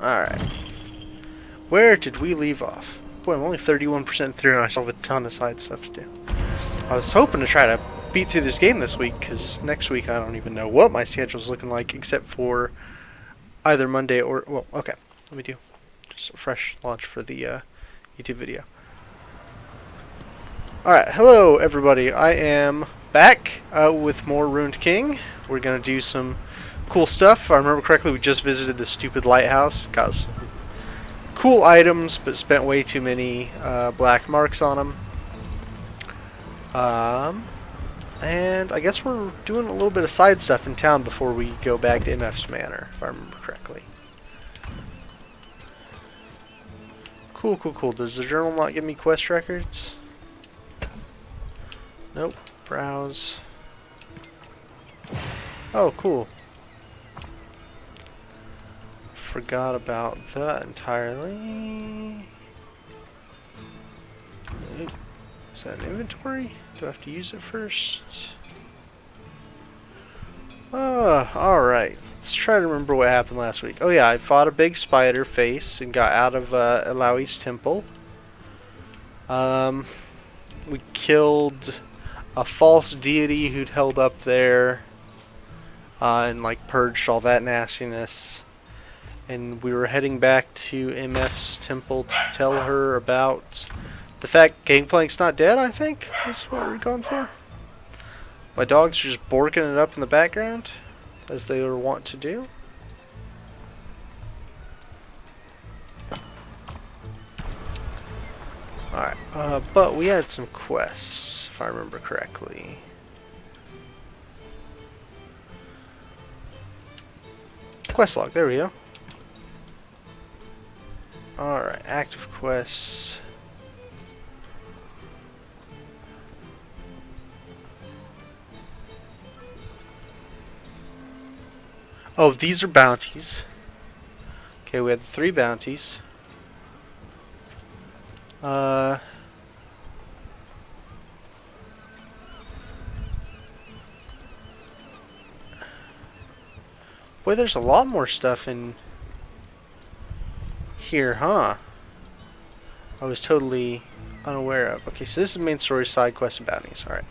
Alright. Where did we leave off? Boy, I'm only 31% through and I still have a ton of side stuff to do. I was hoping to try to beat through this game this week, because next week I don't even know what my schedule's looking like, except for either Monday or... Well, okay. Let me do just a fresh launch for the YouTube video. Alright, hello everybody. I am back with more Ruined King. We're going to do some cool stuff. If I remember correctly, we just visited the stupid lighthouse. Got some cool items, but spent way too many black marks on them. And I guess we're doing a little bit of side stuff in town before we go back to MF's Manor, if I remember correctly. Cool, cool, cool. Does the journal not give me quest records? Nope. Browse. Oh, cool. Forgot about that entirely. Is that an inventory? Do I have to use it first? Alright. Let's try to remember what happened last week. Oh yeah, I fought a big spider face and got out of Alawi's temple. We killed a false deity who'd held up there and like purged all that nastiness. And we were heading back to MF's temple to tell her about the fact Gangplank's not dead, I think, is what we're going for. My dogs are just borking it up in the background, as they were wont to do. Alright, but we had some quests, if I remember correctly. Quest log, there we go. Alright, active quests. Oh, these are bounties. Okay, we had 3 bounties. Boy, there's a lot more stuff in here, huh? I was totally unaware of. Okay, so this is main story, side quests, and bounties. Alright.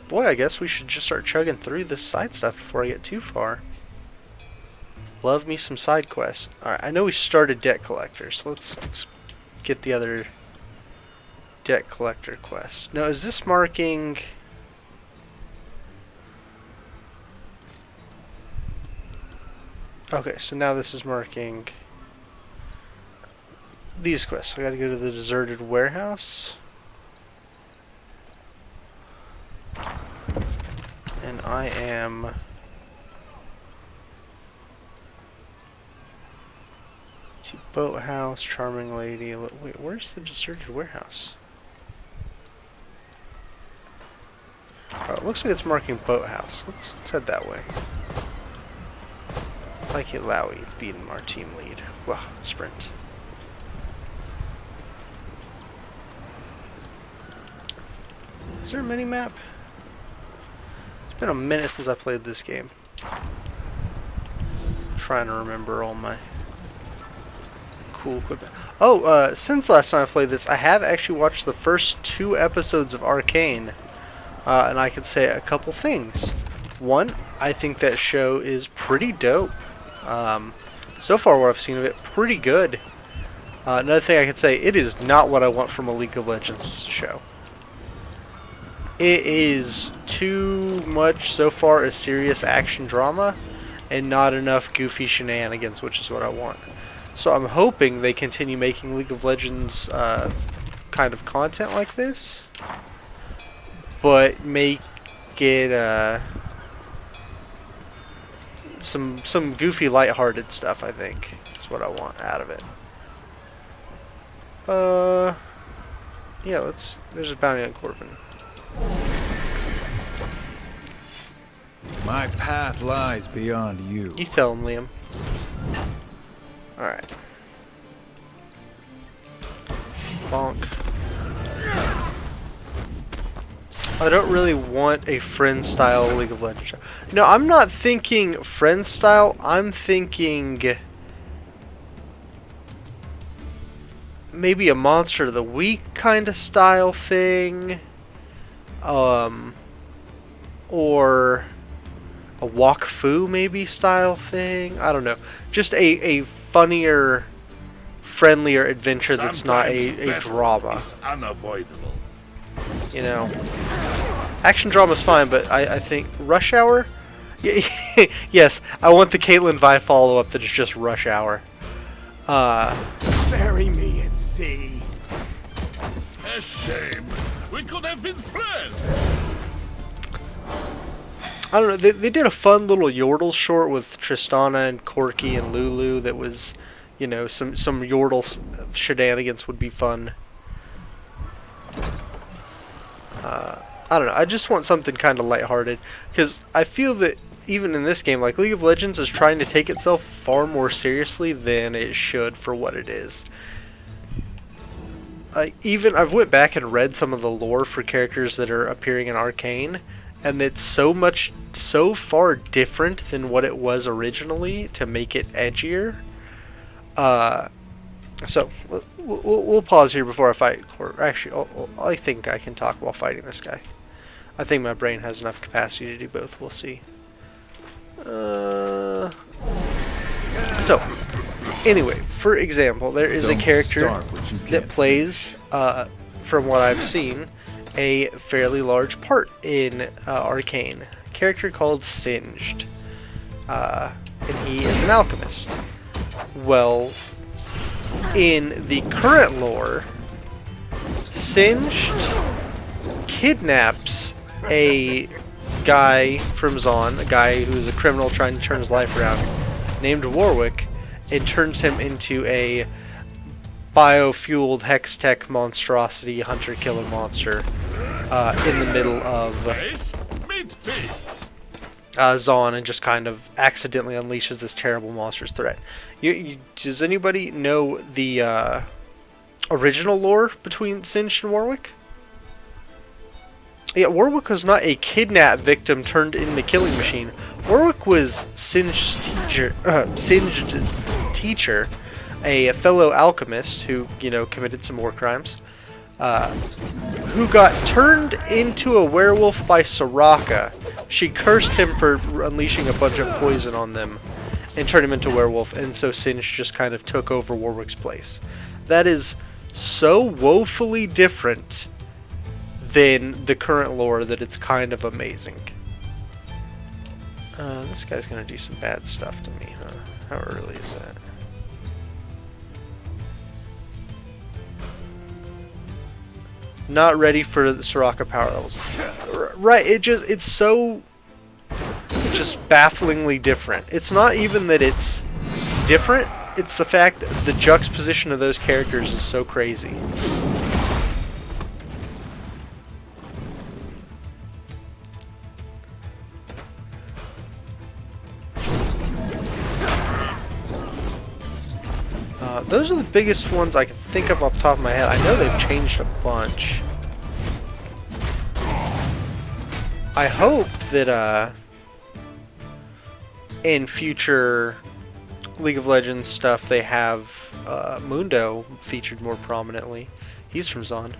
Boy, I guess we should just start chugging through this side stuff before I get too far. Love me some side quests. Alright, I know we started Debt Collector, so let's get the other Debt Collector quest. Now, is this marking... Okay, so now this is marking these quests. I gotta go to the deserted warehouse. And I am... to Boathouse, Charming Lady... Wait, where's the deserted warehouse? Alright, looks like it's marking Boathouse. Let's head that way. Like Alawi beating our team lead. Well, sprint. Is there a mini-map? It's been a minute since I played this game. Trying to remember all my cool equipment. Oh, since last time I played this, I have actually watched the first 2 episodes of Arcane. And I can say a couple things. One, I think that show is pretty dope. So far what I've seen of it, pretty good. Another thing I can say, it is not what I want from a League of Legends show. It is too much so far a serious action drama and not enough goofy shenanigans, which is what I want. So I'm hoping they continue making League of Legends kind of content like this, but make it some goofy, lighthearted stuff, I think, is what I want out of it. Yeah, there's a bounty on Corbin. My path lies beyond you. You tell him, Liam. Alright. Bonk. I don't really want a friend style League of Legends show. No, I'm not thinking friend style. I'm thinking maybe a Monster of the Week kind of style thing. Or a Walk Fu maybe style thing. I don't know. Just a funnier, friendlier adventure that's not a drama. Is unavoidable. You know, action drama's fine, but I think Rush Hour. Yes, I want the Caitlyn Vi follow-up that is just Rush Hour. Bury me at sea. A shame. We could have been friends. I don't know. They did a fun little Yordle short with Tristana and Corki and Lulu. That was, you know, some Yordle shenanigans would be fun. I don't know. I just want something kind of lighthearted, because I feel that even in this game, like League of Legends is trying to take itself far more seriously than it should for what it is. I've went back and read some of the lore for characters that are appearing in Arcane, and it's so far different than what it was originally to make it edgier. So we'll pause here before I fight. Or actually, I think I can talk while fighting this guy. I think my brain has enough capacity to do both. We'll see. So, anyway, for example, there is a character that plays, from what I've seen, a fairly large part in Arcane. A character called Singed. And he is an alchemist. Well, in the current lore, Singed kidnaps a guy from Zaun, a guy who's a criminal trying to turn his life around, named Warwick, and turns him into a biofueled Hextech monstrosity hunter-killer monster in the middle of Zaun, and just kind of accidentally unleashes this terrible monster's threat. Does anybody know the original lore between Singed and Warwick? Yeah, Warwick was not a kidnap victim turned into killing machine. Warwick was Singed's teacher, a fellow alchemist who, you know, committed some war crimes, who got turned into a werewolf by Soraka. She cursed him for unleashing a bunch of poison on them and turned him into a werewolf, and so Singed just kind of took over Warwick's place. That is so woefully different than the current lore that it's kind of amazing. This guy's gonna do some bad stuff to me, huh? How early is that? Not ready for the Soraka power levels. Right, it's so just bafflingly different. It's not even that it's different, it's the fact that the juxtaposition of those characters is so crazy. Those are the biggest ones I can think of off the top of my head. I know they've changed a bunch. I hope that in future League of Legends stuff they have Mundo featured more prominently. He's from Zaun.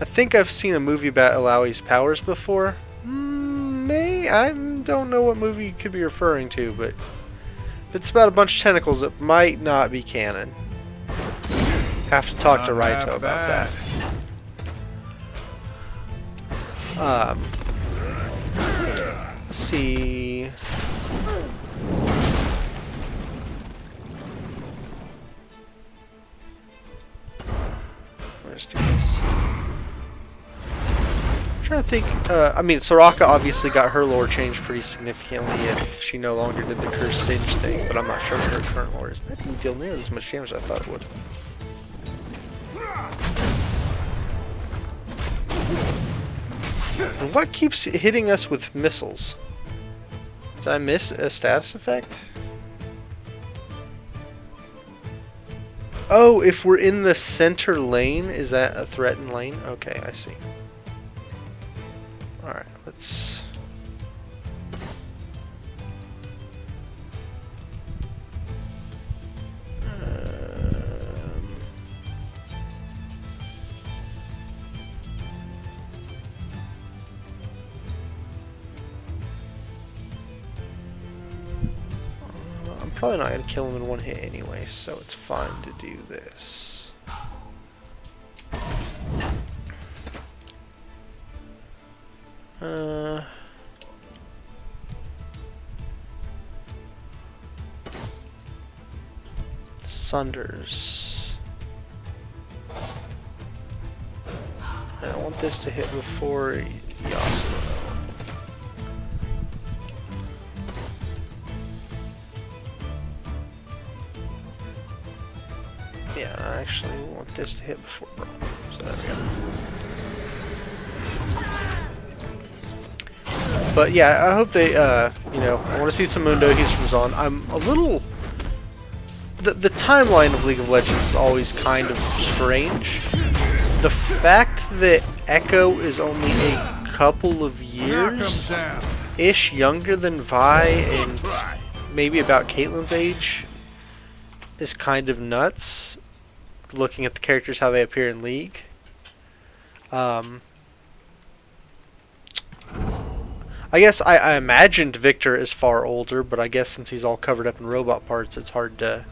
I think I've seen a movie about Illaoi's powers before. I don't know what movie you could be referring to, but it's about a bunch of tentacles that might not be canon. Have to talk to Raito about that. Let's see. Let's do this. I'm trying to think. I mean, Soraka obviously got her lore changed pretty significantly if she no longer did the Cursed Singed thing, but I'm not sure what her current lore is. That didn't deal nearly as much damage as I thought it would. And what keeps hitting us with missiles? Did I miss a status effect? Oh, if we're in the center lane, is that a threatened lane? Okay, I see. Probably not going to kill him in one hit anyway, so it's fine to do this. Sunders. I want this to hit before Yasuo. Yeah, I actually want this to hit before Braum. So there we go. But yeah, I hope they, you know, I want to see some Mundo. He's from Zon. I'm a little... The timeline of League of Legends is always kind of strange. The fact that Echo is only a couple of years-ish younger than Vi and maybe about Caitlyn's age is kind of nuts, looking at the characters, how they appear in League. I guess I imagined Victor is far older, but I guess since he's all covered up in robot parts, it's hard to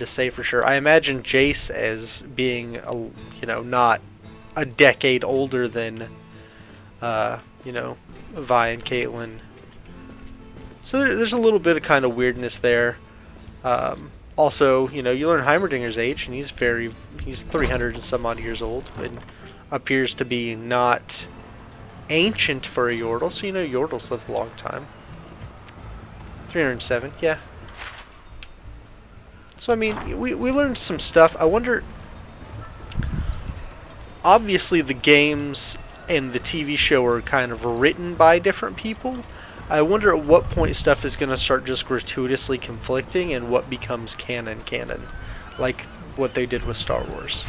say for sure. I imagine Jace as being, you know, not a decade older than, you know, Vi and Caitlyn. So there's a little bit of kind of weirdness there. Also, you know, you learn Heimerdinger's age, and he's 300 and some odd years old, and appears to be not ancient for a Yordle, so you know Yordles live a long time. 307, yeah. So I mean, we learned some stuff. I wonder, obviously the games and the TV show are kind of written by different people. I wonder at what point stuff is going to start just gratuitously conflicting and what becomes canon, like what they did with Star Wars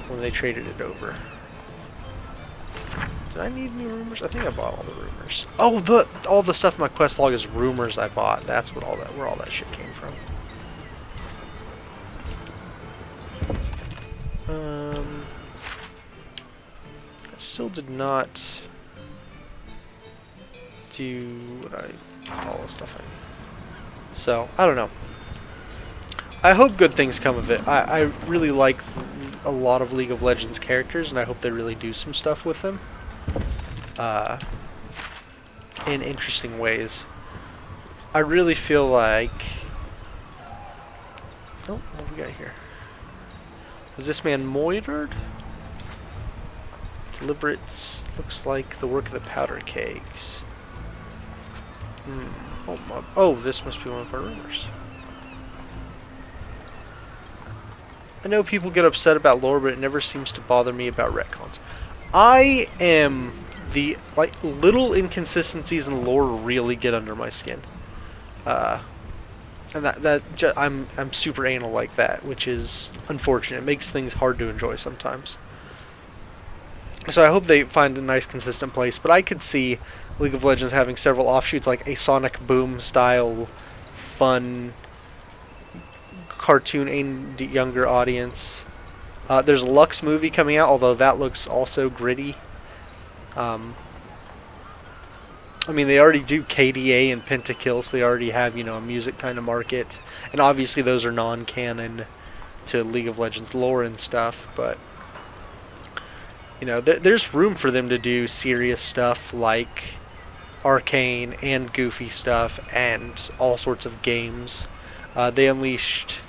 when they traded it over. Did I need any rumors? I think I bought all the rumors. Oh, all the stuff in my quest log is rumors I bought. That's what where all that shit came from. I still did not do all the stuff I need. So, I don't know. I hope good things come of it. I really like a lot of League of Legends characters, and I hope they really do some stuff with them. In interesting ways. I really feel like... Oh, what do we got here? Was this man moitered? Deliberate looks like the work of the powder kegs. Oh, this must be one of our rumors. I know people get upset about lore, but it never seems to bother me about retcons. I am the little inconsistencies in lore really get under my skin. And I'm super anal like that, which is unfortunate. It makes things hard to enjoy sometimes. So I hope they find a nice consistent place, but I could see League of Legends having several offshoots, like a Sonic Boom style fun cartoon aimed at younger audience. There's a Lux movie coming out, although that looks also gritty. I mean, they already do KDA and Pentakill, so they already have, you know, a music kind of market. And obviously those are non-canon to League of Legends lore and stuff, but, you know, there's room for them to do serious stuff like Arcane and goofy stuff and all sorts of games. They unleashed...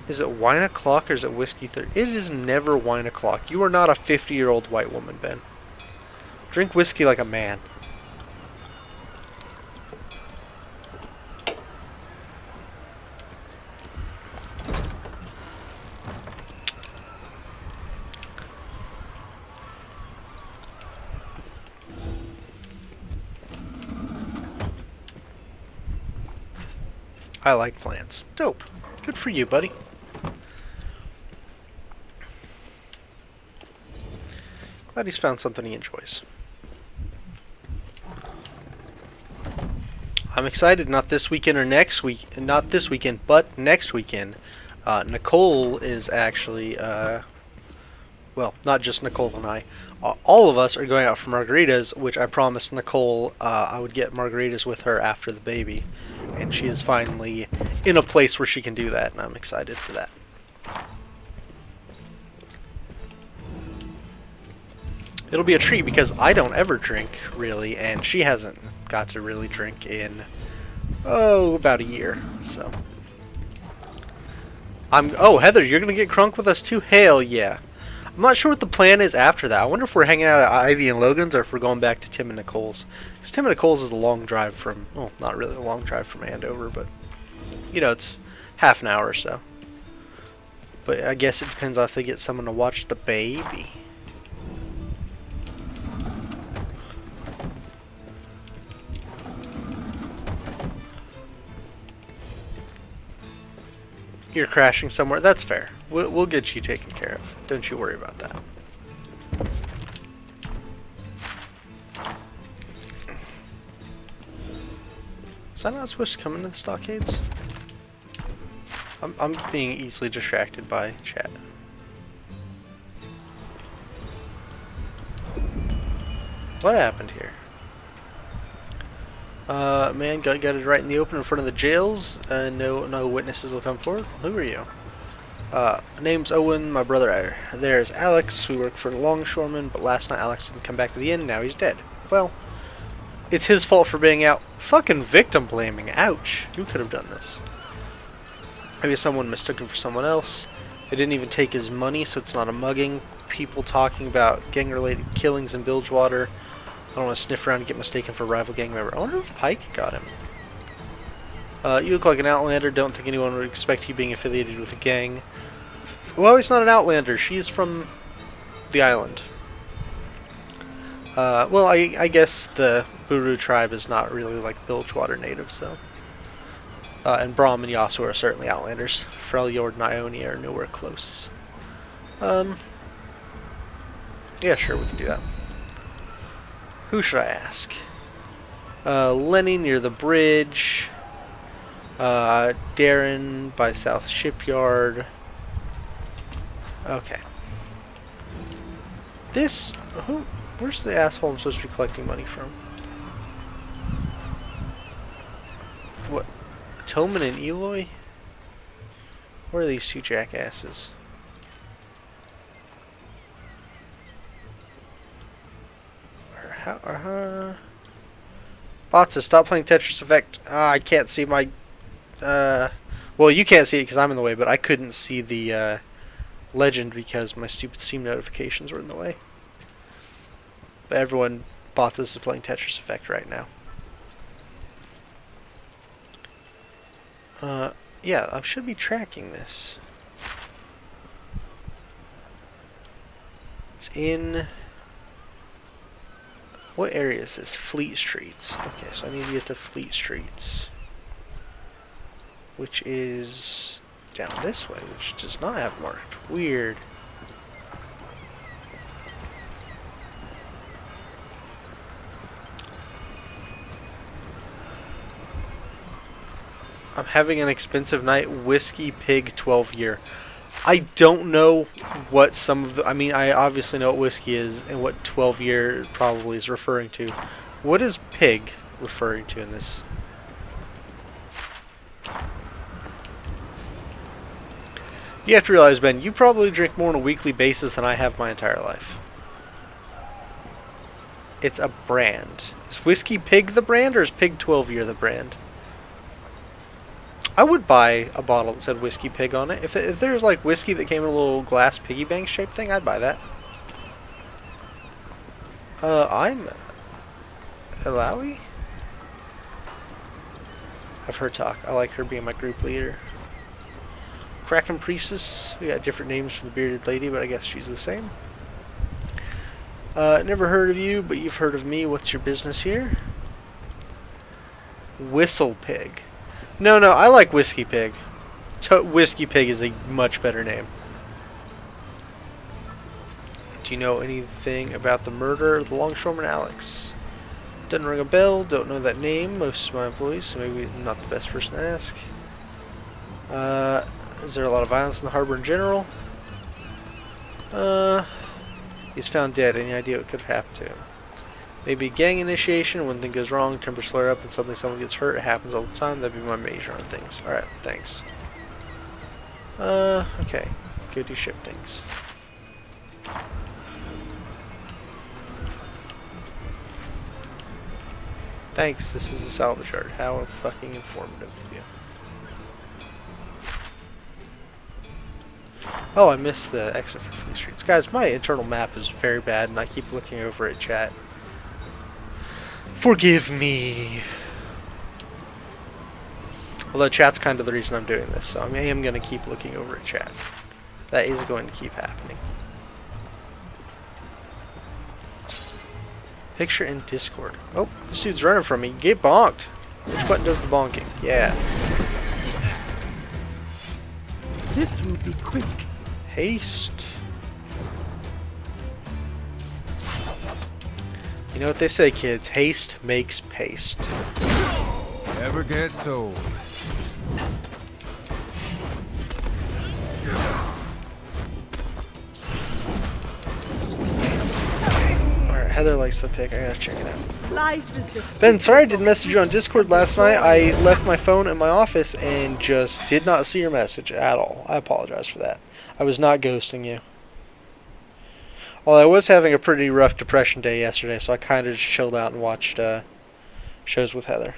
Is it Wine O'Clock or is it Whiskey 30? It is never Wine O'Clock. You are not a 50-year-old white woman, Ben. Drink whiskey like a man. I like plants. Dope. Good for you, buddy. Glad he's found something he enjoys. I'm excited, not this weekend or next week, not this weekend, but next weekend. Nicole is actually well, not just Nicole and I, all of us are going out for margaritas, which I promised Nicole I would get margaritas with her after the baby. And she is finally in a place where she can do that, and I'm excited for that. It'll be a treat because I don't ever drink, really, and she hasn't got to really drink in, about a year, so. Oh, Heather, you're going to get crunk with us too? Hell yeah. I'm not sure what the plan is after that. I wonder if we're hanging out at Ivy and Logan's or if we're going back to Tim and Nicole's. Because Tim and Nicole's is a long drive from, well, not really a long drive from Andover, but, you know, it's half an hour or so. But I guess it depends on if they get someone to watch the baby. You're crashing somewhere. That's fair. We'll get you taken care of. Don't you worry about that. Is that not supposed to come into the stockades? I'm being easily distracted by chat. What happened here? Man got it right in the open in front of the jails. No witnesses will come forward. Who are you? Name's Owen, my brother. There's Alex. We work for the longshoreman, but last night Alex didn't come back to the inn. Now he's dead. Well, it's his fault for being out. Fucking victim blaming. Ouch. Who could have done this? Maybe someone mistook him for someone else. They didn't even take his money, so it's not a mugging. People talking about gang-related killings in Bilgewater. I don't want to sniff around and get mistaken for a rival gang member. I wonder if Pike got him. You look like an Outlander. Don't think anyone would expect you being affiliated with a gang. Well, he's not an Outlander. She's from the island. Well, I guess the Buru tribe is not really like Bilgewater natives, so. And Brahm and Yasu are certainly Outlanders. Freljord and Ionia are nowhere close. Yeah, sure, we can do that. Who should I ask? Lenny near the bridge. Darren by South Shipyard. Okay. This... Where's the asshole I'm supposed to be collecting money from? What? Toman and Eloy? Where are these two jackasses? Botsa, stop playing Tetris Effect. I can't see my... well, you can't see it because I'm in the way, but I couldn't see the legend because my stupid Steam notifications were in the way. But everyone, Botsa is playing Tetris Effect right now. Yeah, I should be tracking this. It's in... What area is this? Fleet Streets. Okay, so I need to get to Fleet Streets. Which is down this way, which does not have marked. Weird. I'm having an expensive night. Whiskey Pig 12 year. I don't know what some of the... I mean, I obviously know what whiskey is and what 12 year probably is referring to. What is pig referring to in this? You have to realize, Ben, you probably drink more on a weekly basis than I have my entire life. It's a brand. Is Whiskey Pig the brand or is Pig 12 year the brand? I would buy a bottle that said Whiskey Pig on it. If there's like whiskey that came in a little glass piggy bank shaped thing, I'd buy that. I'm Ilawi? I've heard talk. I like her being my group leader. Kraken Priestess. We got different names for the bearded lady, but I guess she's the same. Never heard of you, but you've heard of me. What's your business here? Whistle Pig. No, I like Whiskey Pig. Whiskey Pig is a much better name. Do you know anything about the murder of the longshoreman Alex? Doesn't ring a bell. Don't know that name. Most of my employees, so maybe I'm not the best person to ask. Is there a lot of violence in the harbor in general? He's found dead. Any idea what could have happened to him? Maybe gang initiation. When thing goes wrong, tempers flare up, and suddenly someone gets hurt. It happens all the time. That'd be my major on things. Alright, thanks. Okay. Go do ship things. Thanks, this is a salvage yard. How fucking informative of you. Oh, I missed the exit for Fleet Streets. Guys, my internal map is very bad, and I keep looking over at chat. Forgive me. Although chat's kind of the reason I'm doing this, so I am going to keep looking over at chat. That is going to keep happening. Picture in Discord. Oh, this dude's running from me. Get bonked. Which button does the bonking? Yeah. This will be quick. Haste. You know what they say, kids. Haste makes paste. Never gets old. Heather likes the pick. I gotta check it out. Life is the Ben, sorry I didn't message you on Discord last night. I left my phone in my office and just did not see your message at all. I apologize for that. I was not ghosting you. Well, I was having a pretty rough depression day yesterday, so I kind of just chilled out and watched shows with Heather.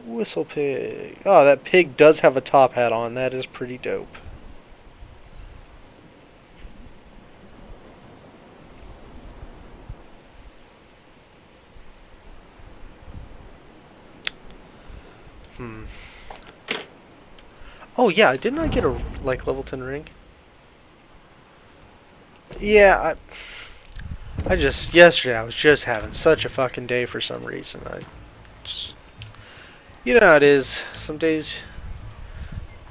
Whistle pig. Oh, that pig does have a top hat on. That is pretty dope. Oh yeah, didn't I get a level 10 ring? Yeah, I just yesterday I was just having such a fucking day for some reason. You know how it is. Some days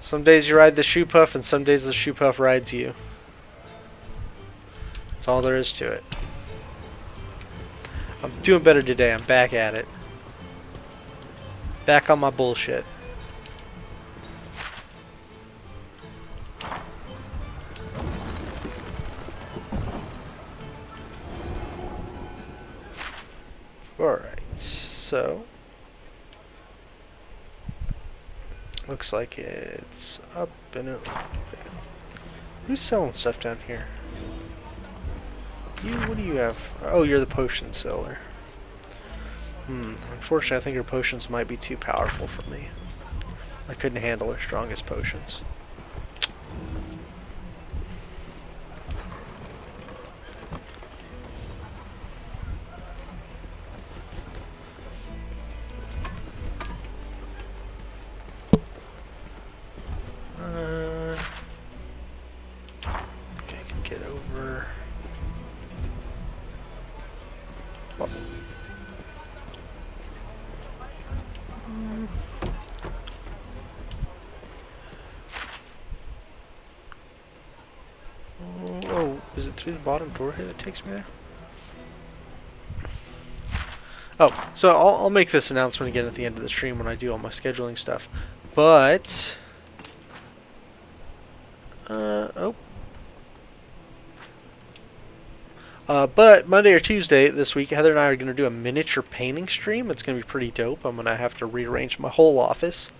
you ride the shoe puff, and some days the shoe puff rides you. That's all there is to it. I'm doing better today. I'm back at it. Back on my bullshit. Alright, so looks like it's up and over. Who's selling stuff down here? You, what do you have? Oh, you're the potion seller. Unfortunately, I think her potions might be too powerful for me. I couldn't handle her strongest potions. Okay, I can get over. Well. Oh, is it through the bottom door here that takes me there? Oh, so I'll make this announcement again at the end of the stream when I do all my scheduling stuff. But but Monday or Tuesday this week, Heather and I are going to do a miniature painting stream. It's going to be pretty dope. I'm going to have to rearrange my whole office.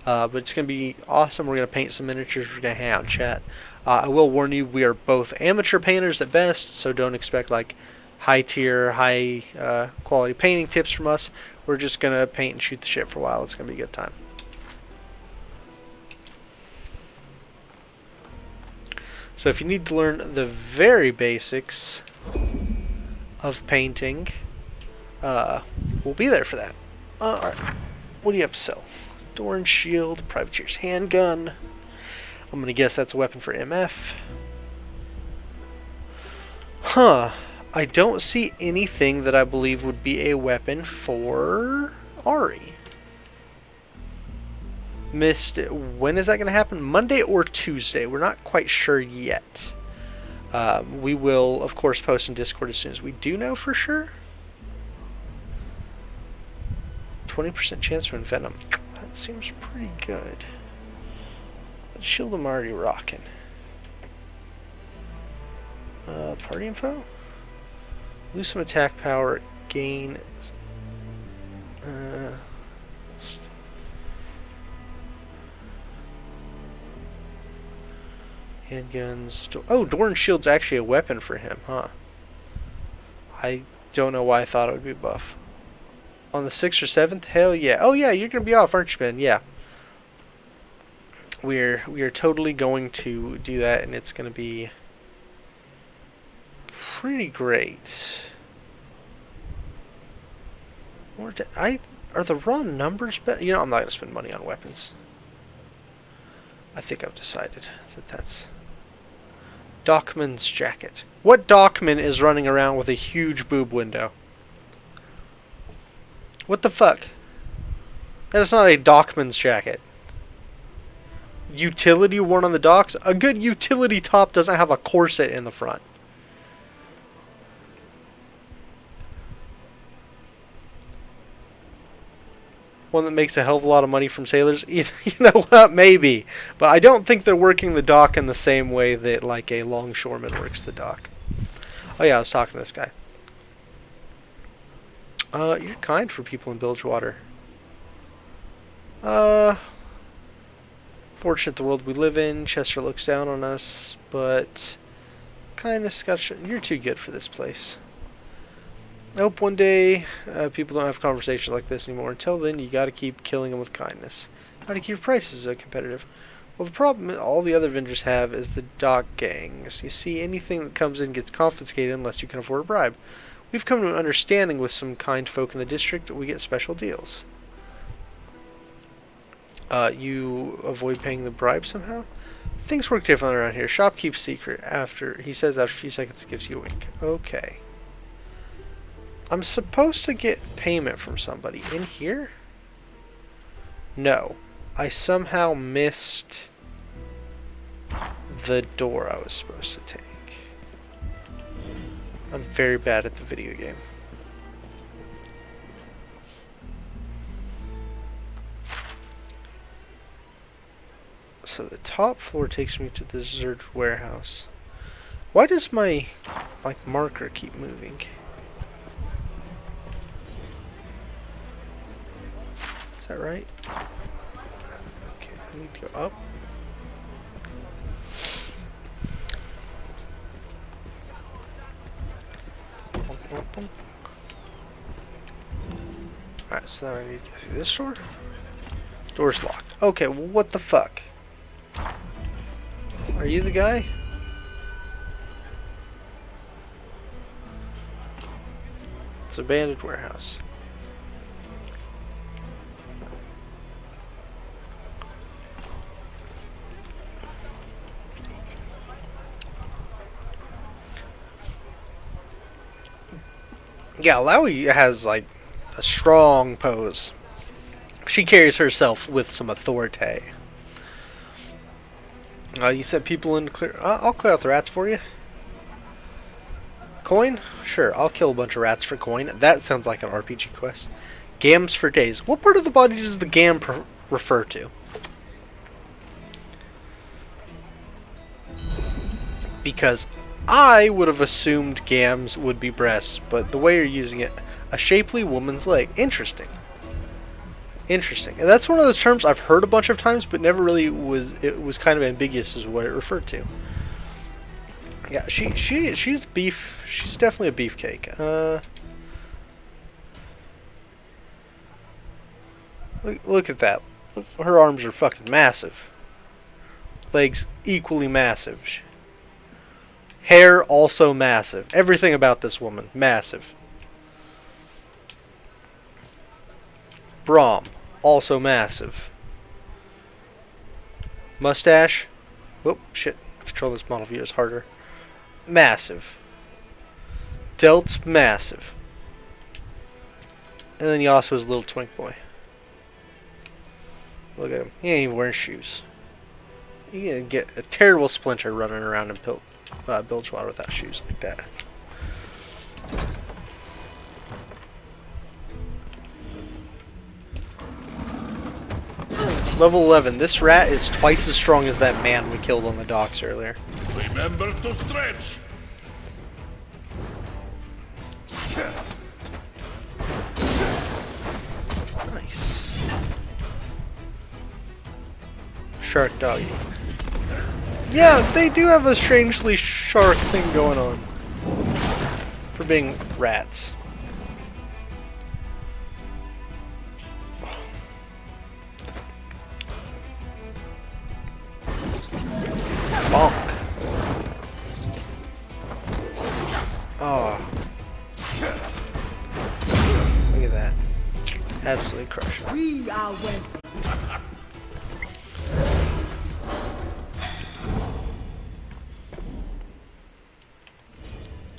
But it's going to be awesome. We're going to paint some miniatures. We're going to hang out and chat. I will warn you, we are both amateur painters at best, so don't expect like high tier, high quality painting tips from us. We're just going to paint and shoot the shit for a while. It's going to be a good time. So if you need to learn the very basics of painting, we'll be there for that. Alright, what do you have to sell? Door and shield, privateer's handgun. I'm going to guess that's a weapon for MF. Huh. I don't see anything that I believe would be a weapon for Ari. Missed it. When is that going to happen? Monday or Tuesday? We're not quite sure yet. We will, of course, post in Discord as soon as we do know for sure. 20% chance to envenom. That seems pretty good. Shield I'm already rocking. Party info? Lose some attack power, gain... handguns... Oh, Doran Shield's actually a weapon for him, huh? I don't know why I thought it would be buff. On the 6th or 7th? Hell yeah. Oh yeah, you're gonna be off, aren't you, Ben? Yeah. We are totally going to do that, and it's gonna be pretty great. Are the raw numbers better? You know, I'm not gonna spend money on weapons. I think I've decided that that's Dockman's jacket. What Dockman is running around with a huge boob window? What the fuck? That is not a Dockman's jacket. Utility worn on the docks? A good utility top doesn't have a corset in the front. One that makes a hell of a lot of money from sailors? You know what? Maybe. But I don't think they're working the dock in the same way that like a longshoreman works the dock. Oh yeah, I was talking to this guy. You're kind for people in Bilgewater. Fortunate the world we live in. Chester looks down on us, but kinda Scotch. You're too good for this place. I hope one day people don't have conversations like this anymore. Until then, you gotta keep killing them with kindness. Gotta keep your prices competitive. Well, the problem all the other vendors have is the dock gangs. You see, anything that comes in gets confiscated unless you can afford a bribe. We've come to an understanding with some kind folk in the district. We get special deals. You avoid paying the bribe somehow? Things work differently around here. Shop keeps secret. He says after a few seconds gives you a wink. Okay. I'm supposed to get payment from somebody in here? No. I somehow missed the door I was supposed to take. I'm very bad at the video game. So the top floor takes me to the deserted warehouse. Why does my marker keep moving? Is that right? Okay, I need to go up. Alright, so then I need to go through this door. Door's locked. Okay, well, what the fuck? Are you the guy? It's an abandoned warehouse. Yeah, Lowy has like a strong pose. She carries herself with some authority. You said people in clear. I'll clear out the rats for you. Coin? Sure, I'll kill a bunch of rats for coin. That sounds like an RPG quest. Gams for days. What part of the body does the gam refer to? Because I would have assumed gams would be breasts, but the way you're using it, a shapely woman's leg. Interesting. Interesting. And that's one of those terms I've heard a bunch of times, but never really was. It was kind of ambiguous as what it referred to. Yeah, she's beef. She's definitely a beefcake. Look at that. Her arms are fucking massive. Legs equally massive. Hair also massive. Everything about this woman massive. Brahm also massive. Mustache. Whoop, shit. Control this model view is harder. Massive. Delt's massive. And then he also has a little twink boy. Look at him. He ain't even wearing shoes. You gonna get a terrible splinter running around in Bilgewater without shoes like that. Level 11. This rat is twice as strong as that man we killed on the docks earlier. Remember to stretch. Nice. Shark doggy. Yeah, they do have a strangely shark thing going on. For being rats. Bonk. Oh. Look at that. Absolutely crushing. We are well.